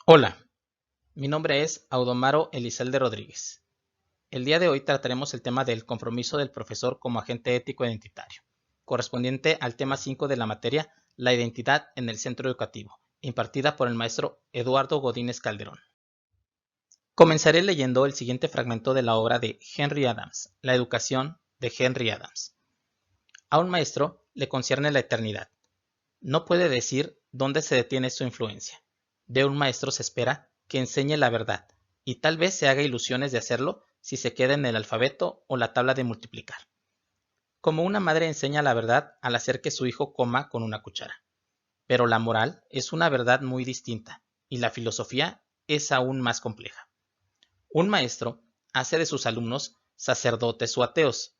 Hola, mi nombre es Audomaro Elizalde Rodríguez. El día de hoy trataremos el tema del compromiso del profesor como agente ético identitario, correspondiente al tema 5 de la materia La identidad en el centro educativo, impartida por el maestro Eduardo Godínez Calderón. Comenzaré leyendo el siguiente fragmento de la obra de Henry Adams, La educación de Henry Adams. A un maestro le concierne la eternidad. No puede decir dónde se detiene su influencia. De un maestro se espera que enseñe la verdad, y tal vez se haga ilusiones de hacerlo si se queda en el alfabeto o la tabla de multiplicar. Como una madre enseña la verdad al hacer que su hijo coma con una cuchara. Pero la moral es una verdad muy distinta, y la filosofía es aún más compleja. Un maestro hace de sus alumnos sacerdotes o ateos,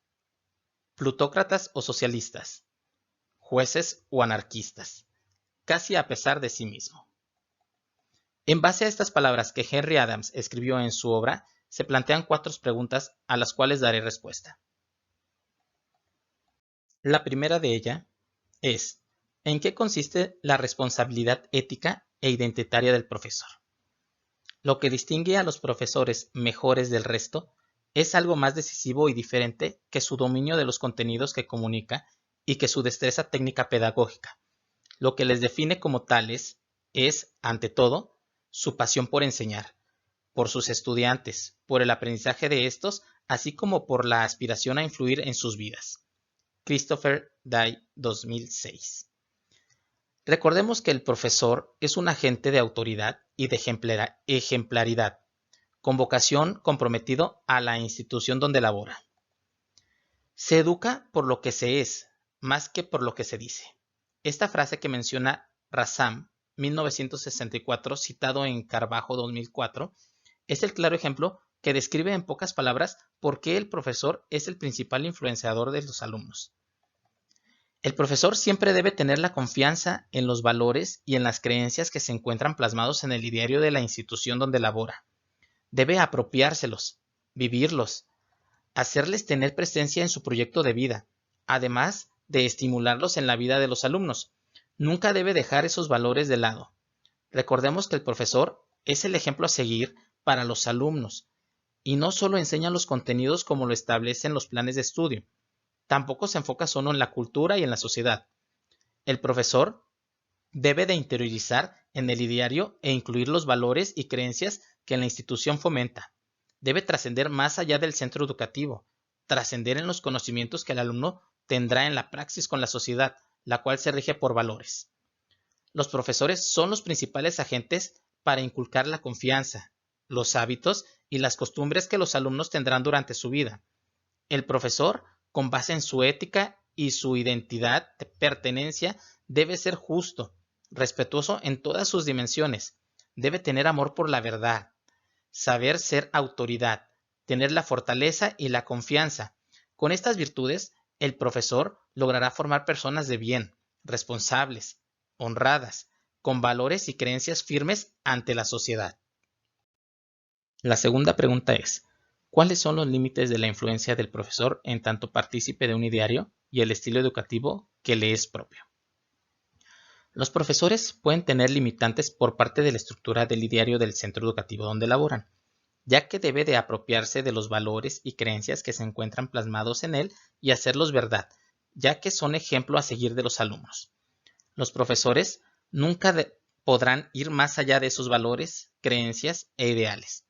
plutócratas o socialistas, jueces o anarquistas, casi a pesar de sí mismo. En base a estas palabras que Henry Adams escribió en su obra, se plantean cuatro preguntas a las cuales daré respuesta. La primera de ellas es: ¿en qué consiste la responsabilidad ética e identitaria del profesor? Lo que distingue a los profesores mejores del resto es algo más decisivo y diferente que su dominio de los contenidos que comunica y que su destreza técnica pedagógica. Lo que les define como tales es, ante todo, su pasión por enseñar, por sus estudiantes, por el aprendizaje de estos, así como por la aspiración a influir en sus vidas. Christopher Day, 2006. Recordemos que el profesor es un agente de autoridad y de ejemplaridad, con vocación comprometido a la institución donde labora. Se educa por lo que se es, más que por lo que se dice. Esta frase que menciona Rassam, 1964, citado en Carbajo 2004, es el claro ejemplo que describe en pocas palabras por qué el profesor es el principal influenciador de los alumnos. El profesor siempre debe tener la confianza en los valores y en las creencias que se encuentran plasmados en el ideario de la institución donde labora. Debe apropiárselos, vivirlos, hacerles tener presencia en su proyecto de vida, además de estimularlos en la vida de los alumnos. Nunca debe dejar esos valores de lado. Recordemos que el profesor es el ejemplo a seguir para los alumnos y no solo enseña los contenidos como lo establecen los planes de estudio, tampoco se enfoca solo en la cultura y en la sociedad. El profesor debe de interiorizar en el ideario e incluir los valores y creencias que la institución fomenta. Debe trascender más allá del centro educativo, trascender en los conocimientos que el alumno tendrá en la praxis con la sociedad, la cual se rige por valores. Los profesores son los principales agentes para inculcar la confianza, los hábitos y las costumbres que los alumnos tendrán durante su vida. El profesor, con base en su ética y su identidad de pertenencia, debe ser justo, respetuoso en todas sus dimensiones. Debe tener amor por la verdad, saber ser autoridad, tener la fortaleza y la confianza. Con estas virtudes, el profesor logrará formar personas de bien, responsables, honradas, con valores y creencias firmes ante la sociedad. La segunda pregunta es: ¿cuáles son los límites de la influencia del profesor en tanto partícipe de un ideario y el estilo educativo que le es propio? Los profesores pueden tener limitantes por parte de la estructura del ideario del centro educativo donde laboran, ya que debe de apropiarse de los valores y creencias que se encuentran plasmados en él y hacerlos verdad, ya que son ejemplo a seguir de los alumnos. Los profesores nunca podrán ir más allá de esos valores, creencias e ideales.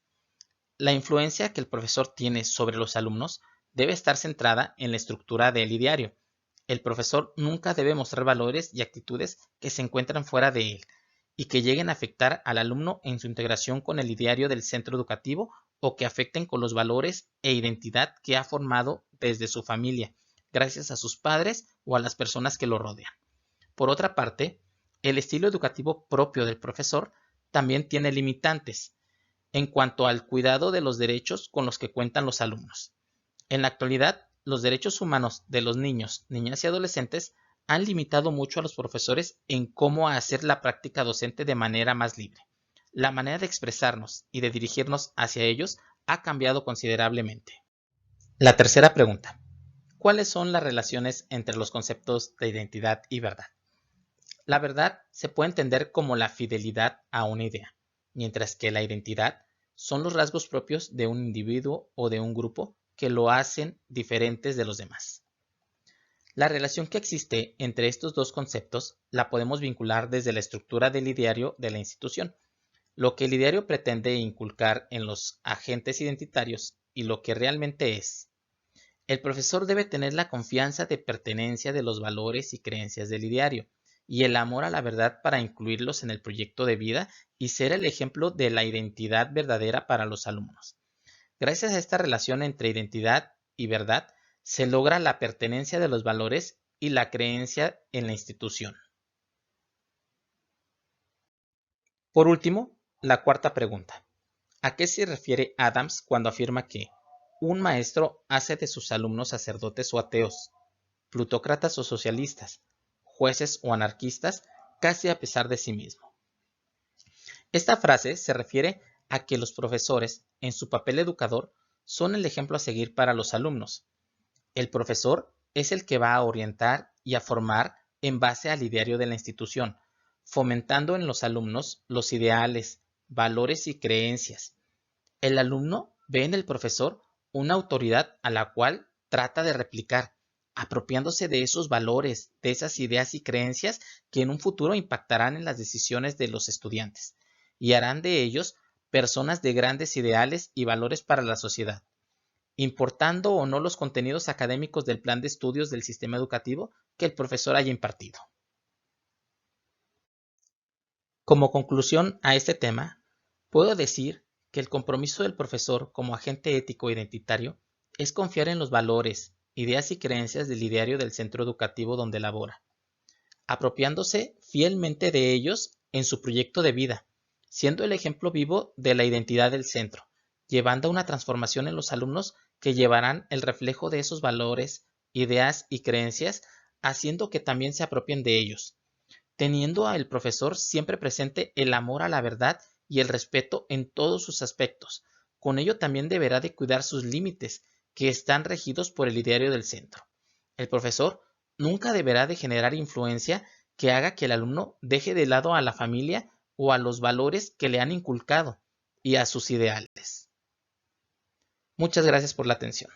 La influencia que el profesor tiene sobre los alumnos debe estar centrada en la estructura del ideario. El profesor nunca debe mostrar valores y actitudes que se encuentran fuera de él y que lleguen a afectar al alumno en su integración con el ideario del centro educativo o que afecten con los valores e identidad que ha formado desde su familia, gracias a sus padres o a las personas que lo rodean. Por otra parte, el estilo educativo propio del profesor también tiene limitantes en cuanto al cuidado de los derechos con los que cuentan los alumnos. En la actualidad, los derechos humanos de los niños, niñas y adolescentes han limitado mucho a los profesores en cómo hacer la práctica docente de manera más libre. La manera de expresarnos y de dirigirnos hacia ellos ha cambiado considerablemente. La tercera pregunta: ¿cuáles son las relaciones entre los conceptos de identidad y verdad? La verdad se puede entender como la fidelidad a una idea. mientras que la identidad son los rasgos propios de un individuo o de un grupo que lo hacen diferentes de los demás. La relación que existe entre estos dos conceptos la podemos vincular desde la estructura del ideario de la institución, lo que el ideario pretende inculcar en los agentes identitarios y lo que realmente es. El profesor debe tener la confianza de pertenencia de los valores y creencias del ideario y el amor a la verdad para incluirlos en el proyecto de vida y ser el ejemplo de la identidad verdadera para los alumnos. Gracias a esta relación entre identidad y verdad, se logra la pertenencia de los valores y la creencia en la institución. Por último, la cuarta pregunta. ¿A qué se refiere Adams cuando afirma que un maestro hace de sus alumnos sacerdotes o ateos, plutócratas o socialistas, jueces o anarquistas, casi a pesar de sí mismo? Esta frase se refiere a que los profesores, en su papel educador, son el ejemplo a seguir para los alumnos. El profesor es el que va a orientar y a formar en base al ideario de la institución, fomentando en los alumnos los ideales, valores y creencias. El alumno ve en el profesor una autoridad a la cual trata de replicar, apropiándose de esos valores, de esas ideas y creencias que en un futuro impactarán en las decisiones de los estudiantes y harán de ellos personas de grandes ideales y valores para la sociedad, importando o no los contenidos académicos del plan de estudios del sistema educativo que el profesor haya impartido. Como conclusión a este tema, puedo decir que el compromiso del profesor como agente ético identitario es confiar en los valores, ideas y creencias del ideario del centro educativo donde labora, apropiándose fielmente de ellos en su proyecto de vida, siendo el ejemplo vivo de la identidad del centro, llevando a una transformación en los alumnos que llevarán el reflejo de esos valores, ideas y creencias, haciendo que también se apropien de ellos, teniendo al profesor siempre presente el amor a la verdad y el respeto en todos sus aspectos. Con ello también deberá de cuidar sus límites, que están regidos por el ideario del centro. El profesor nunca deberá de generar influencia que haga que el alumno deje de lado a la familia o a los valores que le han inculcado y a sus ideales. Muchas gracias por la atención.